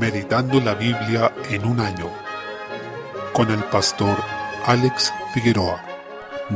Meditando la Biblia en un año, con el pastor Alex Figueroa.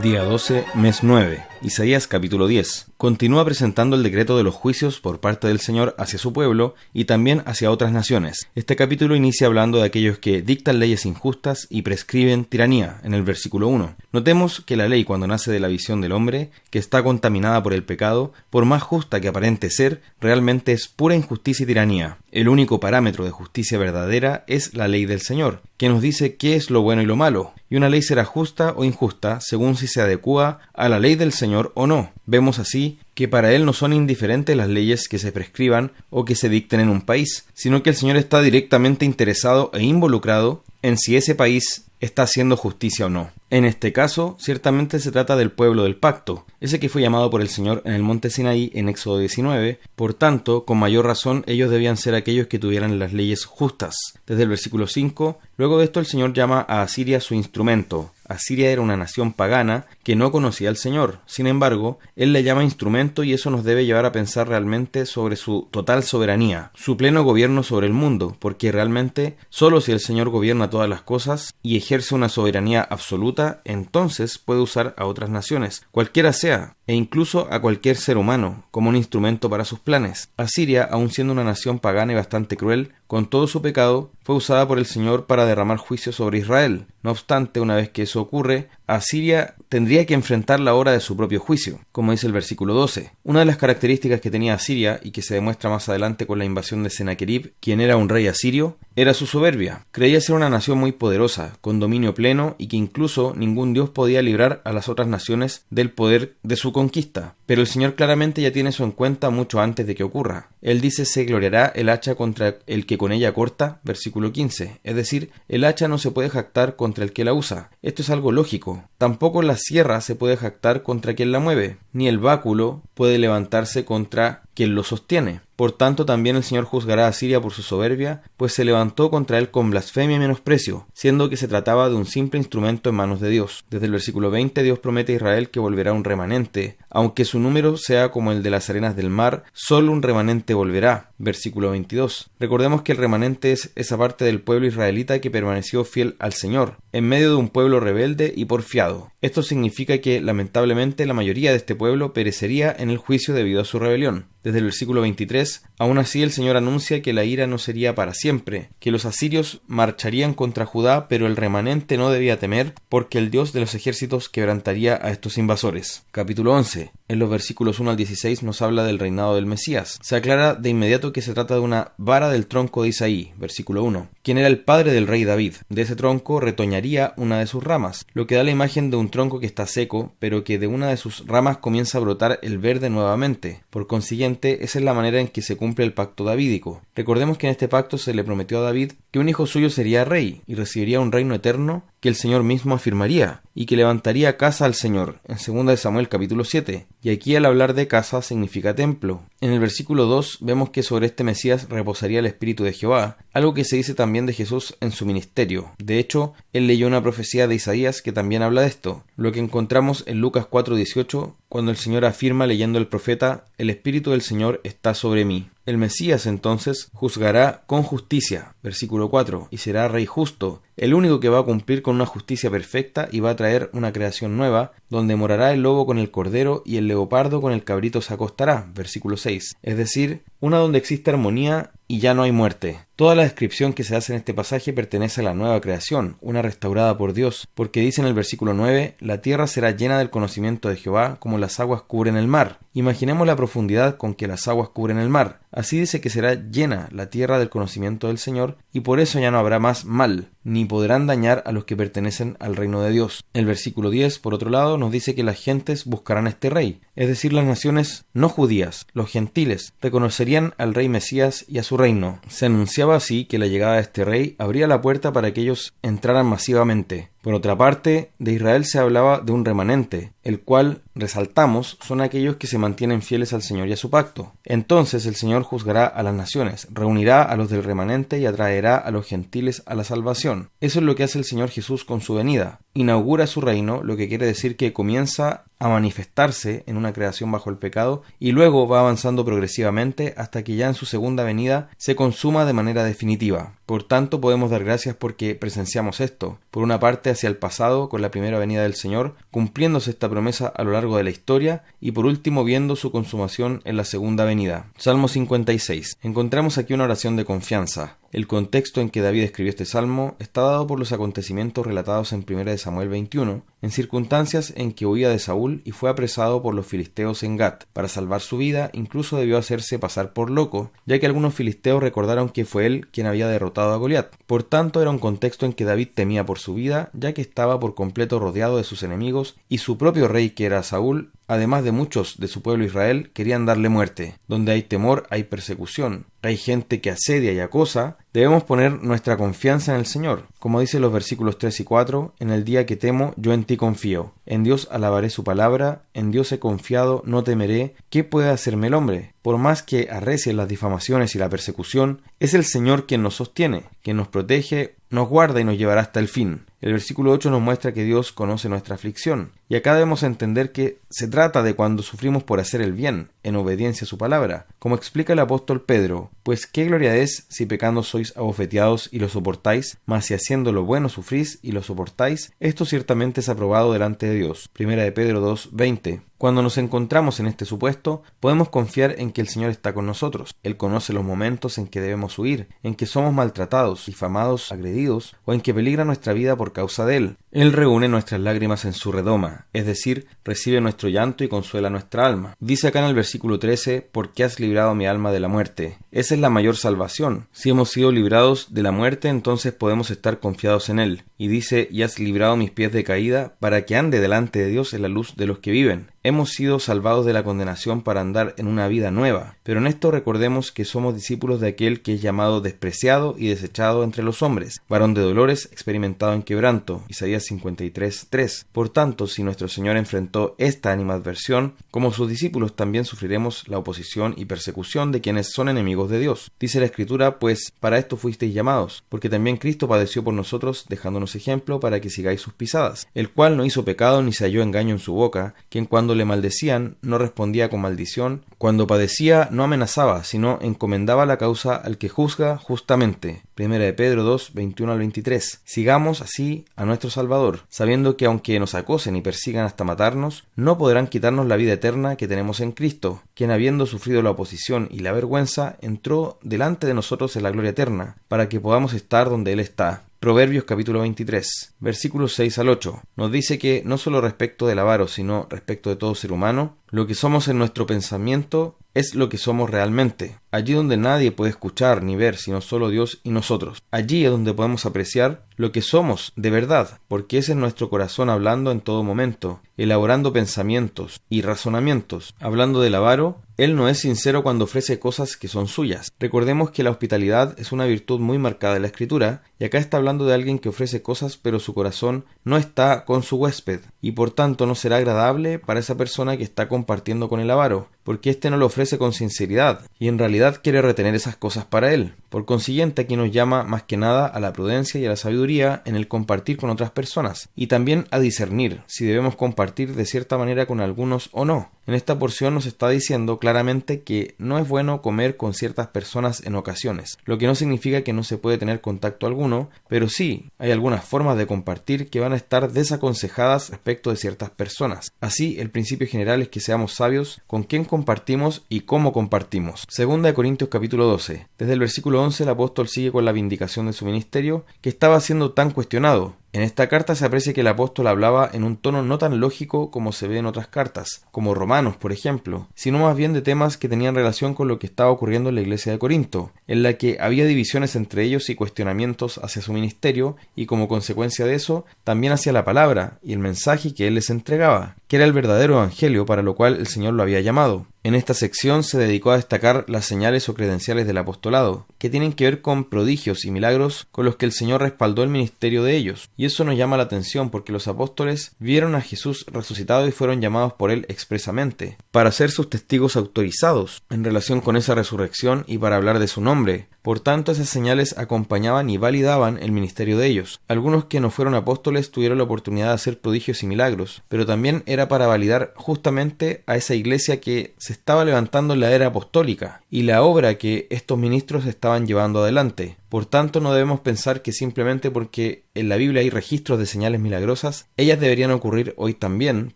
Día 12, mes 9, Isaías capítulo 10. Continúa presentando el decreto de los juicios por parte del Señor hacia su pueblo y también hacia otras naciones. Este capítulo inicia hablando de aquellos que dictan leyes injustas y prescriben tiranía, en el versículo 1. Notemos que la ley, cuando nace de la visión del hombre, que está contaminada por el pecado, por más justa que aparente ser, realmente es pura injusticia y tiranía. El único parámetro de justicia verdadera es la ley del Señor, que nos dice qué es lo bueno y lo malo, y una ley será justa o injusta según si se adecúa a la ley del Señor o no. Vemos así que para Él no son indiferentes las leyes que se prescriban o que se dicten en un país, sino que el Señor está directamente interesado e involucrado en si ese país está haciendo justicia o no. En este caso, ciertamente se trata del pueblo del pacto, ese que fue llamado por el Señor en el monte Sinaí en Éxodo 19, por tanto, con mayor razón ellos debían ser aquellos que tuvieran las leyes justas. Desde el versículo 5, luego de esto el Señor llama a Asiria su instrumento. Asiria era una nación pagana que no conocía al Señor. Sin embargo, Él le llama instrumento y eso nos debe llevar a pensar realmente sobre su total soberanía, su pleno gobierno sobre el mundo, porque realmente solo si el Señor gobierna todas las cosas y ejerce una soberanía absoluta, entonces puede usar a otras naciones, cualquiera sea, e incluso a cualquier ser humano, como un instrumento para sus planes. Asiria, aun siendo una nación pagana y bastante cruel, con todo su pecado, fue usada por el Señor para derramar juicio sobre Israel. No obstante, una vez que eso ocurre, Asiria tendría que enfrentar la hora de su propio juicio, como dice el versículo 12. Una de las características que tenía Asiria, y que se demuestra más adelante con la invasión de Senaquerib, quien era un rey asirio, era su soberbia. Creía ser una nación muy poderosa, con dominio pleno, y que incluso ningún dios podía librar a las otras naciones del poder de su conquista. Pero el Señor claramente ya tiene eso en cuenta mucho antes de que ocurra. Él dice: se gloriará el hacha contra el que con ella corta, versículo 15. Es decir, el hacha no se puede jactar contra el que la usa. Esto es algo lógico. Tampoco la sierra se puede jactar contra quien la mueve, ni el báculo puede levantarse contra quien lo sostiene. Por tanto, también el Señor juzgará a Asiria por su soberbia, pues se levantó contra él con blasfemia y menosprecio, siendo que se trataba de un simple instrumento en manos de Dios. Desde el versículo 20, Dios promete a Israel que volverá un remanente. Aunque su número sea como el de las arenas del mar, solo un remanente volverá. Versículo 22. Recordemos que el remanente es esa parte del pueblo israelita que permaneció fiel al Señor, en medio de un pueblo rebelde y porfiado. Esto significa que, lamentablemente, la mayoría de este pueblo perecería en el juicio debido a su rebelión. Desde el versículo 23, aún así el Señor anuncia que la ira no sería para siempre, que los asirios marcharían contra Judá, pero el remanente no debía temer, porque el Dios de los ejércitos quebrantaría a estos invasores. Capítulo 11. En los versículos 1 al 16 nos habla del reinado del Mesías. Se aclara de inmediato que se trata de una vara del tronco de Isaí, versículo 1, quien era el padre del rey David. De ese tronco retoñaría una de sus ramas, lo que da la imagen de un tronco que está seco, pero que de una de sus ramas comienza a brotar el verde nuevamente. Por consiguiente, esa es la manera en que se cumple el pacto davídico. Recordemos que en este pacto se le prometió a David que un hijo suyo sería rey y recibiría un reino eterno que el Señor mismo afirmaría, y que levantaría casa al Señor, en 2 Samuel capítulo 7, y aquí al hablar de casa significa templo. En el versículo 2 vemos que sobre este Mesías reposaría el Espíritu de Jehová, algo que se dice también de Jesús en su ministerio. De hecho, él leyó una profecía de Isaías que también habla de esto, lo que encontramos en Lucas 4:18, cuando el Señor afirma leyendo el profeta: el Espíritu del Señor está sobre mí. El Mesías entonces juzgará con justicia, versículo 4, y será rey justo, el único que va a cumplir con una justicia perfecta y va a traer una creación nueva, donde morará el lobo con el cordero y el leopardo con el cabrito se acostará, versículo 6, es decir, una donde existe armonía y ya no hay muerte. Toda la descripción que se hace en este pasaje pertenece a la nueva creación, una restaurada por Dios, porque dice en el versículo 9, la tierra será llena del conocimiento de Jehová como las aguas cubren el mar. Imaginemos la profundidad con que las aguas cubren el mar. Así dice que será llena la tierra del conocimiento del Señor, y por eso ya no habrá más mal, ni podrán dañar a los que pertenecen al reino de Dios. El versículo 10, por otro lado, nos dice que las gentes buscarán a este rey, es decir, las naciones no judías, los gentiles, reconocerían al rey Mesías y a su reino. Se anunciaba así que la llegada de este rey abría la puerta para que ellos entraran masivamente. Por otra parte, de Israel se hablaba de un remanente, el cual, resaltamos, son aquellos que se mantienen fieles al Señor y a su pacto. Entonces el Señor juzgará a las naciones, reunirá a los del remanente y atraerá a los gentiles a la salvación. Eso es lo que hace el Señor Jesús con su venida. Inaugura su reino, lo que quiere decir que comienza a manifestarse en una creación bajo el pecado y luego va avanzando progresivamente hasta que ya en su segunda venida se consuma de manera definitiva. Por tanto, podemos dar gracias porque presenciamos esto. Por una parte, hacia el pasado, con la primera venida del Señor, cumpliéndose esta promesa a lo largo de la historia, y por último, viendo su consumación en la segunda venida. Salmo 56. Encontramos aquí una oración de confianza. El contexto en que David escribió este salmo está dado por los acontecimientos relatados en 1 Samuel 21, en circunstancias en que huía de Saúl y fue apresado por los filisteos en Gat. Para salvar su vida, incluso debió hacerse pasar por loco, ya que algunos filisteos recordaron que fue él quien había derrotado a Goliat. Por tanto, era un contexto en que David temía por su vida, ya que estaba por completo rodeado de sus enemigos, y su propio rey, que era Saúl, además de muchos de su pueblo Israel, querían darle muerte. Donde hay temor, hay persecución. Hay gente que asedia y acosa. Debemos poner nuestra confianza en el Señor. Como dicen los versículos 3 y 4, en el día que temo, yo en ti confío. En Dios alabaré su palabra, en Dios he confiado, no temeré. ¿Qué puede hacerme el hombre? Por más que arrecien las difamaciones y la persecución, es el Señor quien nos sostiene, quien nos protege, nos guarda y nos llevará hasta el fin. El versículo 8 nos muestra que Dios conoce nuestra aflicción, y acá debemos entender que se trata de cuando sufrimos por hacer el bien, en obediencia a su palabra. Como explica el apóstol Pedro, pues qué gloria es si pecando sois abofeteados y lo soportáis, mas si haciendo lo bueno sufrís y lo soportáis, esto ciertamente es aprobado delante de Dios. 1 Pedro 2:20. Cuando nos encontramos en este supuesto, podemos confiar en que el Señor está con nosotros. Él conoce los momentos en que debemos huir, en que somos maltratados, difamados, agredidos, o en que peligra nuestra vida por causa de Él. Él reúne nuestras lágrimas en su redoma, es decir, recibe nuestro llanto y consuela nuestra alma. Dice acá en el versículo 13, ¿por qué has librado mi alma de la muerte? Esa es la mayor salvación. Si hemos sido librados de la muerte, entonces podemos estar confiados en Él. Y dice, y has librado mis pies de caída, para que ande delante de Dios en la luz de los que viven. Hemos sido salvados de la condenación para andar en una vida nueva, pero en esto recordemos que somos discípulos de aquel que es llamado despreciado y desechado entre los hombres, varón de dolores, experimentado en quebranto, Isaías 53:3. Por tanto, si nuestro Señor enfrentó esta animadversión, como sus discípulos también sufriremos la oposición y persecución de quienes son enemigos de Dios. Dice la Escritura, pues para esto fuisteis llamados, porque también Cristo padeció por nosotros, dejándonos ejemplo para que sigáis sus pisadas, el cual no hizo pecado ni se halló engaño en su boca, quien cuando le maldecían no respondía con maldición, cuando padecía no amenazaba, sino encomendaba la causa al que juzga justamente. 1 Pedro 2, 21 al 23. Sigamos así a nuestro Salvador, sabiendo que aunque nos acosen y persigan hasta matarnos, no podrán quitarnos la vida eterna que tenemos en Cristo, quien habiendo sufrido la oposición y la vergüenza, entró delante de nosotros en la gloria eterna, para que podamos estar donde Él está. Proverbios capítulo 23, versículos 6 al 8, nos dice que no solo respecto del avaro, sino respecto de todo ser humano, lo que somos en nuestro pensamiento es lo que somos realmente. Allí donde nadie puede escuchar ni ver, sino solo Dios y nosotros. Allí es donde podemos apreciar lo que somos de verdad, porque ese es nuestro corazón hablando en todo momento, elaborando pensamientos y razonamientos. Hablando del avaro, él no es sincero cuando ofrece cosas que son suyas. Recordemos que la hospitalidad es una virtud muy marcada en la Escritura, y acá está hablando de alguien que ofrece cosas pero su corazón no está con su huésped, y por tanto no será agradable para esa persona que está compartiendo con el avaro, porque éste no lo ofrece con sinceridad, y en realidad quiere retener esas cosas para él. Por consiguiente, aquí nos llama más que nada a la prudencia y a la sabiduría en el compartir con otras personas, y también a discernir si debemos compartir de cierta manera con algunos o no. En esta porción nos está diciendo claramente que no es bueno comer con ciertas personas en ocasiones, lo que no significa que no se puede tener contacto alguno, pero sí hay algunas formas de compartir que van a estar desaconsejadas respecto de ciertas personas. Así, el principio general es que seamos sabios con quién compartimos y cómo compartimos. Segunda de Corintios capítulo 12. Desde el versículo 11 el apóstol sigue con la vindicación de su ministerio, que estaba siendo tan cuestionado. En esta carta se aprecia que el apóstol hablaba en un tono no tan lógico como se ve en otras cartas, como Romanos, por ejemplo, sino más bien de temas que tenían relación con lo que estaba ocurriendo en la iglesia de Corinto, en la que había divisiones entre ellos y cuestionamientos hacia su ministerio, y como consecuencia de eso, también hacia la palabra y el mensaje que él les entregaba, que era el verdadero evangelio para lo cual el Señor lo había llamado. En esta sección se dedicó a destacar las señales o credenciales del apostolado, que tienen que ver con prodigios y milagros con los que el Señor respaldó el ministerio de ellos, y Y eso nos llama la atención porque los apóstoles vieron a Jesús resucitado y fueron llamados por él expresamente para ser sus testigos autorizados en relación con esa resurrección y para hablar de su nombre. Por tanto, esas señales acompañaban y validaban el ministerio de ellos. Algunos que no fueron apóstoles tuvieron la oportunidad de hacer prodigios y milagros, pero también era para validar justamente a esa iglesia que se estaba levantando en la era apostólica y la obra que estos ministros estaban llevando adelante. Por tanto, no debemos pensar que simplemente porque en la Biblia hay registros de señales milagrosas, ellas deberían ocurrir hoy también,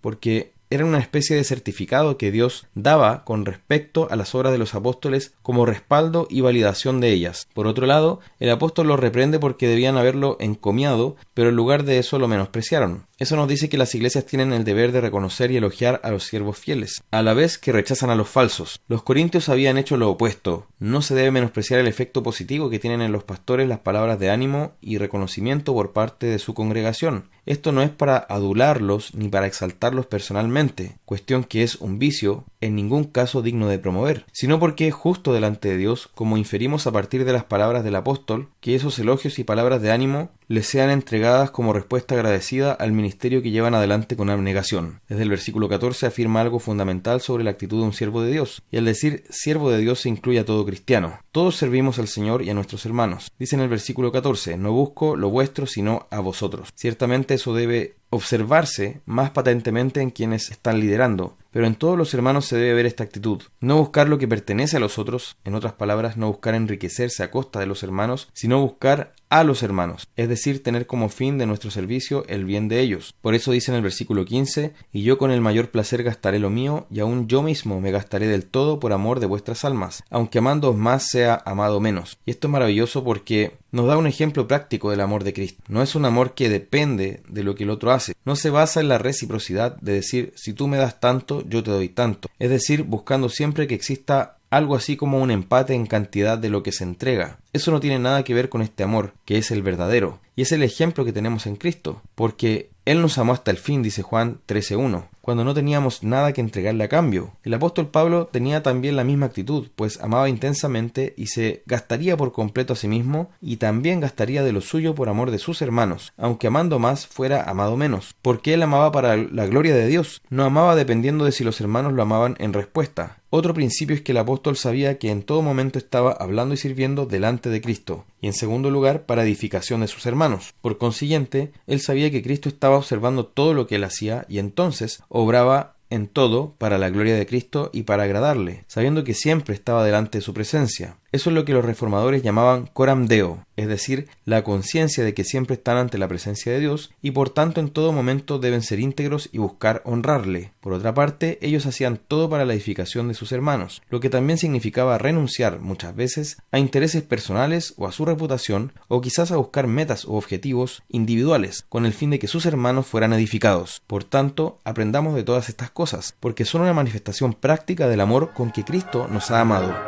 porque eran una especie de certificado que Dios daba con respecto a las obras de los apóstoles como respaldo y validación de ellas. Por otro lado, el apóstol los reprende porque debían haberlo encomiado, pero en lugar de eso lo menospreciaron. Eso nos dice que las iglesias tienen el deber de reconocer y elogiar a los siervos fieles, a la vez que rechazan a los falsos. Los corintios habían hecho lo opuesto. No se debe menospreciar el efecto positivo que tienen en los pastores las palabras de ánimo y reconocimiento por parte de su congregación. Esto no es para adularlos ni para exaltarlos personalmente, cuestión que es un vicio en ningún caso digno de promover, sino porque es justo delante de Dios, como inferimos a partir de las palabras del apóstol, que esos elogios y palabras de ánimo les sean entregadas como respuesta agradecida al ministerio que llevan adelante con abnegación. Desde el versículo 14 afirma algo fundamental sobre la actitud de un siervo de Dios, y al decir siervo de Dios se incluye a todo cristiano. Todos servimos al Señor y a nuestros hermanos. Dice en el versículo 14, no busco lo vuestro sino a vosotros. Ciertamente eso debe observarse más patentemente en quienes están liderando, pero en todos los hermanos se debe ver esta actitud. No buscar lo que pertenece a los otros, en otras palabras, no buscar enriquecerse a costa de los hermanos, sino buscar a los hermanos, es decir, tener como fin de nuestro servicio el bien de ellos. Por eso dice en el versículo 15, y yo con el mayor placer gastaré lo mío, y aun yo mismo me gastaré del todo por amor de vuestras almas, aunque amándoos más sea amado menos. Y esto es maravilloso porque nos da un ejemplo práctico del amor de Cristo. No es un amor que depende de lo que el otro hace. No se basa en la reciprocidad de decir, si tú me das tanto, yo te doy tanto. Es decir, buscando siempre que exista algo así como un empate en cantidad de lo que se entrega. Eso no tiene nada que ver con este amor, que es el verdadero. Y es el ejemplo que tenemos en Cristo, porque Él nos amó hasta el fin, dice Juan 13:1, cuando no teníamos nada que entregarle a cambio. El apóstol Pablo tenía también la misma actitud, pues amaba intensamente y se gastaría por completo a sí mismo y también gastaría de lo suyo por amor de sus hermanos, aunque amando más fuera amado menos, porque él amaba para la gloria de Dios, no amaba dependiendo de si los hermanos lo amaban en respuesta. Otro principio es que el apóstol sabía que en todo momento estaba hablando y sirviendo delante de Cristo, y en segundo lugar para edificación de sus hermanos. Por consiguiente, él sabía que Cristo estaba observando todo lo que él hacía y entonces obraba en todo para la gloria de Cristo y para agradarle, sabiendo que siempre estaba delante de su presencia. Eso es lo que los reformadores llamaban coram Deo, es decir, la conciencia de que siempre están ante la presencia de Dios y por tanto en todo momento deben ser íntegros y buscar honrarle. Por otra parte, ellos hacían todo para la edificación de sus hermanos, lo que también significaba renunciar muchas veces a intereses personales o a su reputación o quizás a buscar metas o objetivos individuales con el fin de que sus hermanos fueran edificados. Por tanto, aprendamos de todas estas cosas, porque son una manifestación práctica del amor con que Cristo nos ha amado.